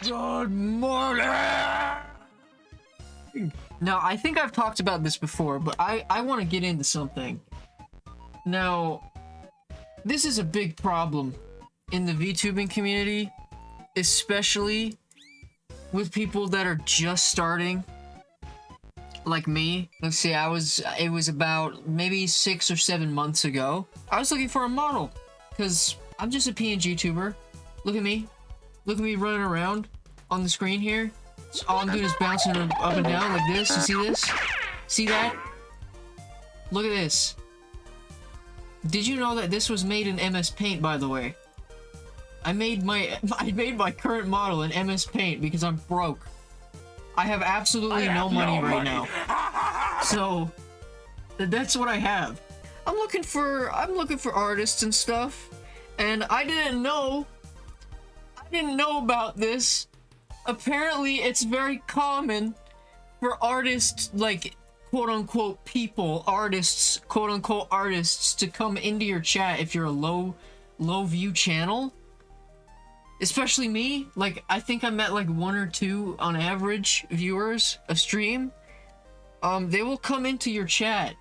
Good morning! Now, I think I've talked about this before, but I want to get into something. Now, this is a big problem in the VTubing community, especially with people that are just starting, like me. Let's see, it was about maybe 6 or 7 months ago. I was looking for a model, because I'm just a PNG tuber. Look at me. Look at me running around on the screen here. All I'm doing is bouncing up and down like this. You see this? See that? Look at this. Did you know that this was made in MS Paint, by the way? I made my current model in MS Paint because I'm broke. I have absolutely no money right now. So that's what I have. I'm looking for artists and stuff, and I didn't know about this. Apparently, it's very common for artists, like, quote-unquote people, artists, quote-unquote artists, to come into your chat if you're a low view channel. Especially me. Like, I think I'm at, like, 1 or 2 on average viewers a stream. They will come into your chat,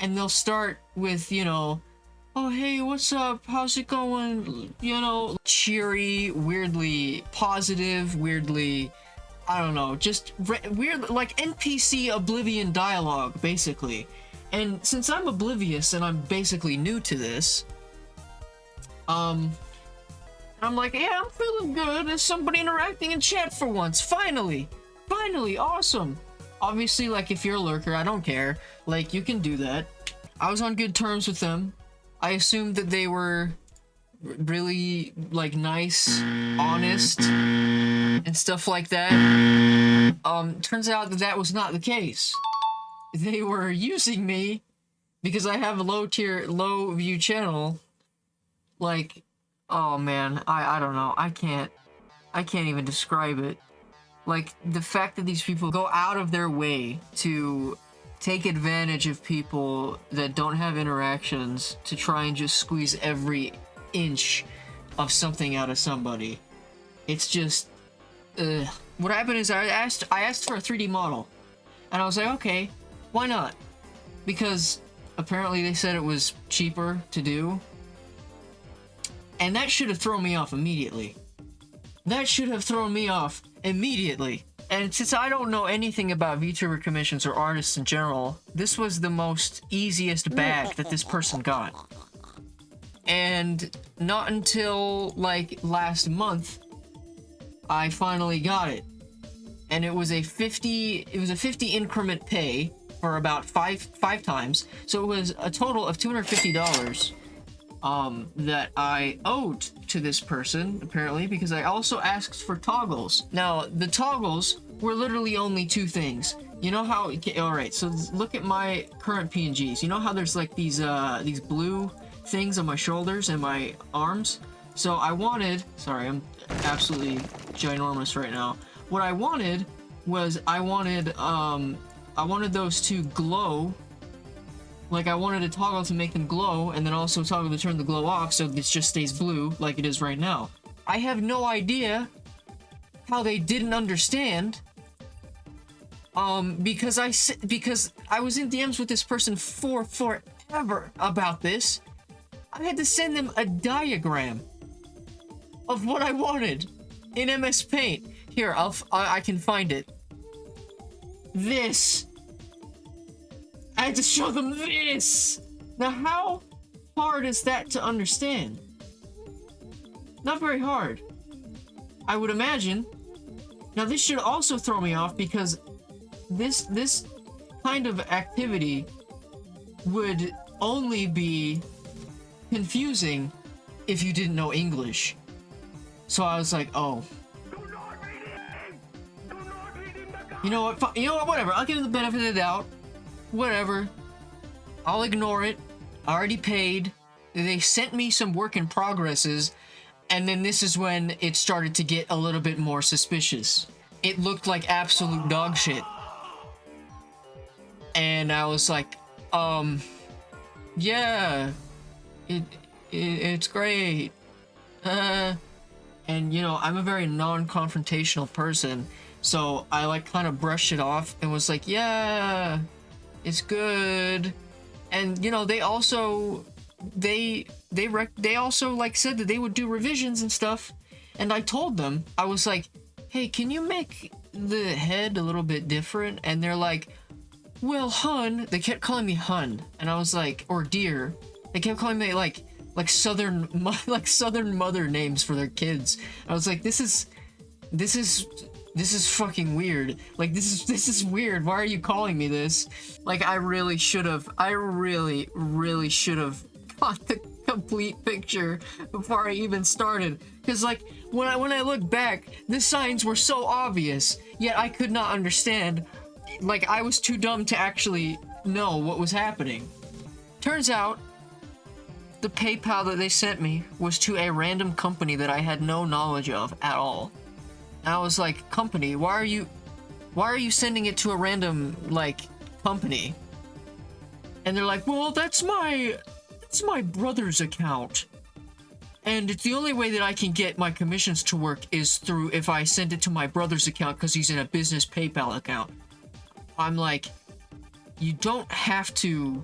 and they'll start with, you know, oh, hey, what's up? How's it going? You know, cheery, weirdly positive, weirdly, I don't know, just weird, like NPC Oblivion dialogue, basically. And since I'm oblivious and I'm basically new to this, I'm like, yeah, I'm feeling good. There's somebody interacting in chat for once. Finally, awesome. Obviously, like, if you're a lurker, I don't care. Like, you can do that. I was on good terms with them. I assumed that they were really, like, nice, honest, and stuff like that. Turns out that was not the case. They were using me because I have a low view channel. Like, oh man, I don't know. I can't even describe it. Like, the fact that these people go out of their way to take advantage of people that don't have interactions to try and just squeeze every inch of something out of somebody. It's just, what happened is I asked for a 3D model, and I was like, okay, why not? Because apparently they said it was cheaper to do, and that should have thrown me off immediately. And since I don't know anything about VTuber commissions or artists in general, this was the most easiest bag that this person got. And not until, like, last month, I finally got it. And it was a 50 increment pay for about five times. So it was a total of $250 that I owed to this person, apparently, because I also asked for toggles. Now, the toggles were literally only 2 things. You know how, alright, so look at my current PNGs. You know how there's, like, these blue things on my shoulders and my arms? So I wanted, sorry, I'm absolutely ginormous right now. What I wanted was, I wanted those to glow. Like, I wanted a toggle to make them glow, and then also a toggle to turn the glow off so this just stays blue like it is right now. I have no idea how they didn't understand. Because I was in DMs with this person for forever about this. I had to send them a diagram of what I wanted in MS Paint. Here, I can find it. This. I had to show them this! Now, how hard is that to understand? Not very hard, I would imagine. Now, this should also throw me off because this kind of activity would only be confusing if you didn't know English. So I was like, oh. You know what? Whatever. I'll give them the benefit of the doubt. Whatever. I'll ignore it. I already paid. They sent me some work in progresses, and then this is when it started to get a little bit more suspicious. It looked like absolute dog shit. And I was like, yeah, it's great. And, you know, I'm a very non-confrontational person, so I, like, kind of brushed it off and was like, yeah, it's good. And, you know, they also, they also, like, said that they would do revisions and stuff. And I told them, I was like, hey, can you make the head a little bit different? And they're like, well, hun, they kept calling me hun. And I was like, or dear. They kept calling me, like southern mother names for their kids. I was like, this is fucking weird. Like, this is weird. Why are you calling me this? Like, I really should have got the complete picture before I even started. Because, like, when I look back, the signs were so obvious, yet I could not understand. Like, I was too dumb to actually know what was happening. Turns out, the PayPal that they sent me was to a random company that I had no knowledge of at all. And I was like, company, why are you sending it to a random, like, company? And they're like, well, that's my brother's account. And it's the only way that I can get my commissions to work is through if I send it to my brother's account because he's in a business PayPal account. I'm like, you don't have to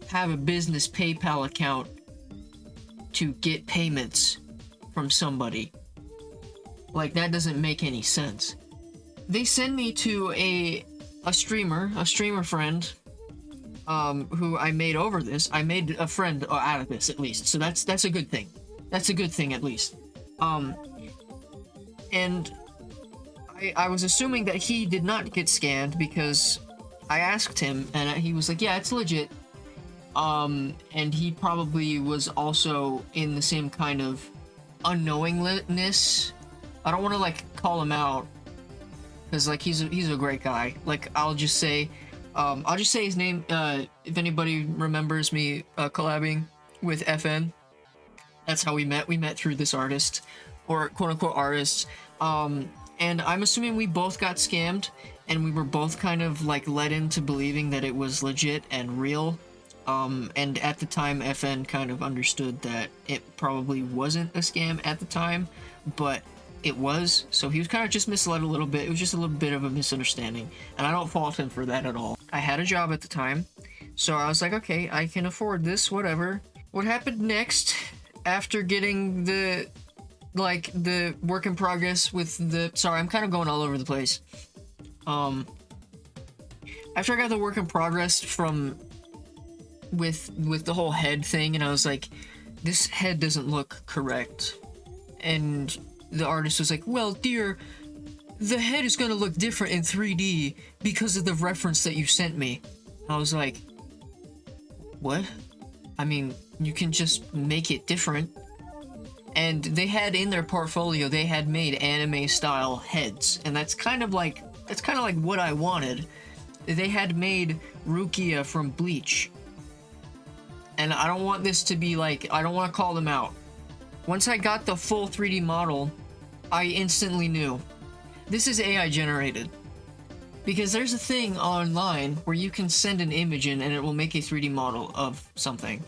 have a business PayPal account to get payments from somebody. Like, that doesn't make any sense. They send me to a streamer friend, who I made over this. I made a friend out of this, at least. So that's a good thing. That's a good thing, at least. And I was assuming that he did not get scanned because I asked him, and he was like, yeah, it's legit. And he probably was also in the same kind of unknowingness. I don't want to, like, call him out, because, like, he's a great guy. Like, I'll just say his name, if anybody remembers me, collabing with FN. That's how we met. We met through this artist, or quote-unquote artists. And I'm assuming we both got scammed, and we were both kind of, like, led into believing that it was legit and real. And at the time, FN kind of understood that it probably wasn't a scam at the time, but it was, so he was kind of just misled a little bit. It was just a little bit of a misunderstanding, and I don't fault him for that at all. I had a job at the time, so I was like, okay, I can afford this, whatever. What happened next, after getting the work in progress with the... Sorry, I'm kind of going all over the place. After I got the work in progress from... with the whole head thing, and I was like, this head doesn't look correct. And the artist was like, well, dear, the head is gonna look different in 3D because of the reference that you sent me. I was like, what? I mean, you can just make it different. And they had in their portfolio, they had made anime style heads, and that's kind of like what I wanted. They had made Rukia from Bleach. And I don't want this to be like, I don't want to call them out. Once I got the full 3D model, I instantly knew. This is AI generated. Because there's a thing online where you can send an image in and it will make a 3D model of something.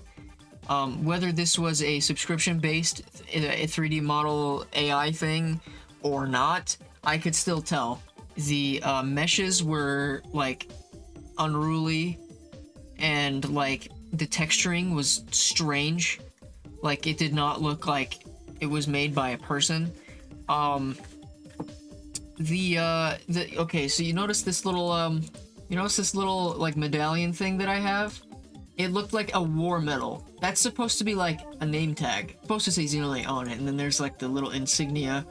Whether this was a subscription-based a 3D model AI thing or not, I could still tell. The meshes were, like, unruly, and, like, the texturing was strange. Like, it did not look like it was made by a person. Okay, so you notice this little, like, medallion thing that I have? It looked like a war medal. That's supposed to be, like, a name tag. It's supposed to say Xenolate on it, and then there's, like, the little insignia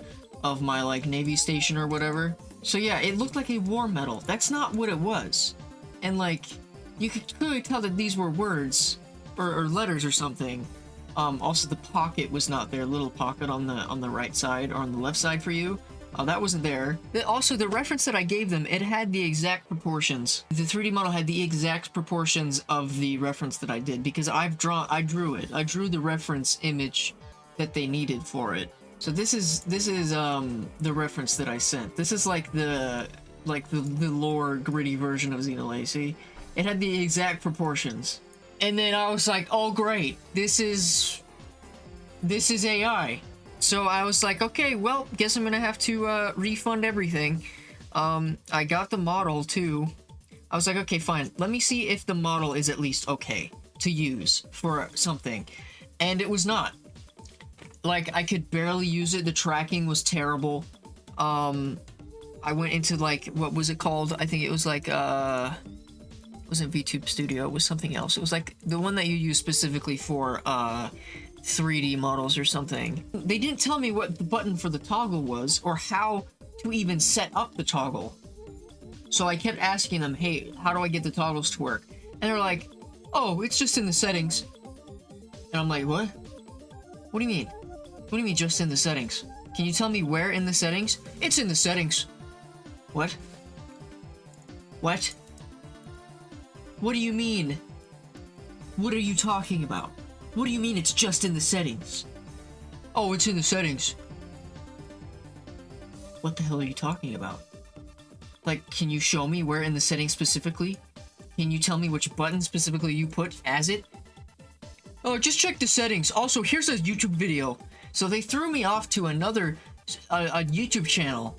of my, like, Navy station or whatever. So yeah, it looked like a war medal. That's not what it was. And, like, you could clearly tell that these were words, or letters or something. Also the pocket was not there, little pocket on the right side, or on the left side for you. That wasn't there. Also, the reference that I gave them, it had the exact proportions. The 3D model had the exact proportions of the reference that I did, because I drew it. I drew the reference image that they needed for it. So this is the reference that I sent. This is like the lore gritty version of Xenolate. See? It had the exact proportions. And then I was like, oh great, this is AI. So I was like, okay, well, guess I'm gonna have to refund everything. I got the model too. I was like, okay, fine. Let me see if the model is at least okay to use for something. And it was not. Like, I could barely use it. The tracking was terrible. I went into, like, what was it called? I think it was like, it wasn't VTube Studio. It was something else. It was like the one that you use specifically for 3D models or something. They didn't tell me what the button for the toggle was or how to even set up the toggle. So I kept asking them, hey, how do I get the toggles to work? And they're like, oh, it's just in the settings. And I'm like, what? What do you mean? What do you mean just in the settings? Can you tell me where in the settings? It's in the settings. What? What? What do you mean? What are you talking about? What do you mean it's just in the settings? Oh, it's in the settings. What the hell are you talking about? Like, can you show me where in the settings specifically? Can you tell me which button specifically you put as it? Oh, just check the settings. Also, here's a YouTube video. So they threw me off to another a YouTube channel.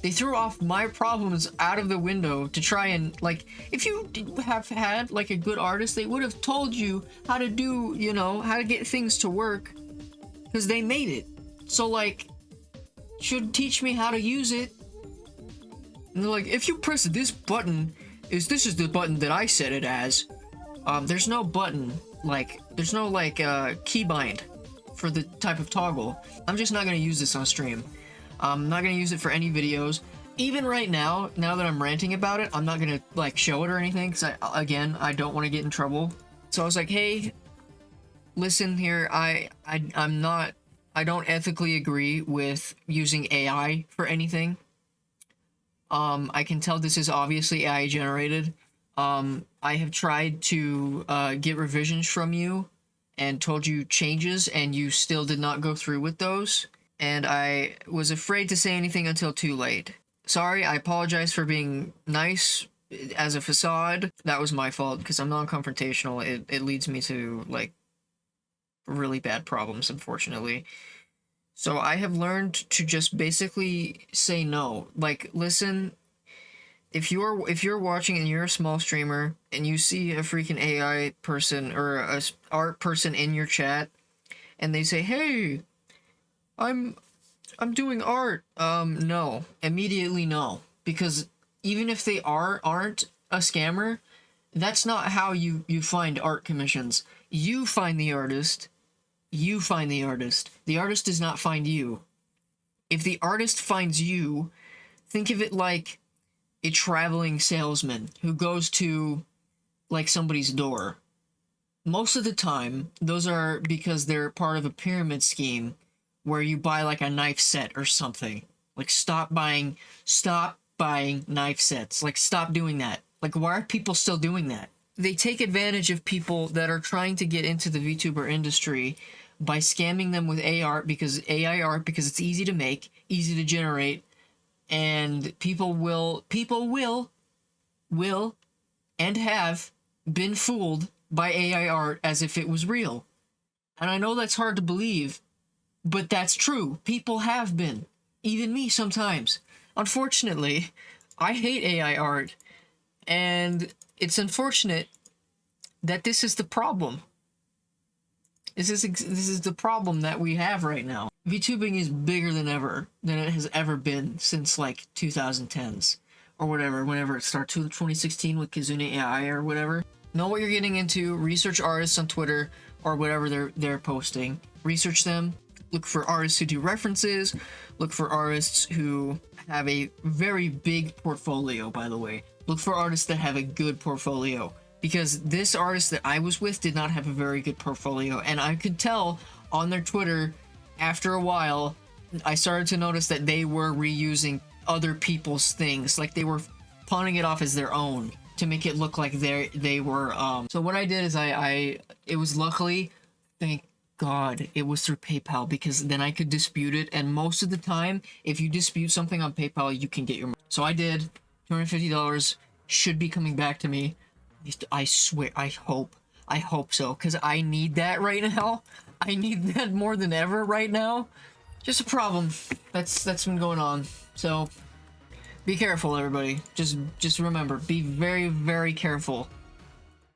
They threw off my problems out of the window to try and, like, if you have had, like, a good artist, they would have told you how to do, you know, how to get things to work. Because they made it. So, like, should teach me how to use it. And they're like, if you press this button, this is the button that I set it as. There's no button, like, there's no, like, keybind for the type of toggle. I'm just not gonna use this on stream. I'm not gonna use it for any videos. Even right now, now that I'm ranting about it, I'm not gonna, like, show it or anything, because I don't want to get in trouble. So I was like, hey, listen here, I don't ethically agree with using AI for anything. I can tell this is obviously AI generated. I have tried to get revisions from you and told you changes, and you still did not go through with those. And I was afraid to say anything until too late. Sorry, I apologize for being nice as a facade. That was my fault, because I'm non-confrontational. It leads me to, like, really bad problems, unfortunately. So I have learned to just basically say no. Like, listen, if you're watching and you're a small streamer and you see a freaking AI person or a art person in your chat and they say, "Hey, I'm doing art." No. Immediately no. Because even if they aren't a scammer, that's not how you find art commissions. You find the artist. You find the artist. The artist does not find you. If the artist finds you, think of it like a traveling salesman who goes to, like, somebody's door. Most of the time, those are because they're part of a pyramid scheme where you buy, like, a knife set or something. Like, stop buying knife sets. Like, stop doing that. Like, why are people still doing that? They take advantage of people that are trying to get into the VTuber industry by scamming them with AI art because it's easy to make, easy to generate, and people will and have been fooled by AI art as if it was real. And I know that's hard to believe, but that's true. People have been. Even me sometimes. Unfortunately, I hate AI art, and it's unfortunate that this is the problem. This is the problem that we have right now. VTubing is bigger than it has ever been since, like, 2010s or whatever, whenever it started, 2016 with Kizune AI or whatever. Know what you're getting into. Research artists on Twitter or whatever they're posting. Research them. Look for artists who do references. Look for artists who have a very big portfolio, by the way. Look for artists that have a good portfolio. Because this artist that I was with did not have a very good portfolio. And I could tell on their Twitter, after a while, I started to notice that they were reusing other people's things. Like, they were pawning it off as their own to make it look like they were, So what I did is it was luckily, thank God, it was through PayPal, because then I could dispute it. And most of the time, if you dispute something on PayPal, you can get your money. So I did. $250 should be coming back to me. I swear, I hope so, because I need that right now. I need that more than ever right now. Just a problem that's been going on. So be careful, everybody. Just remember, be very, very careful.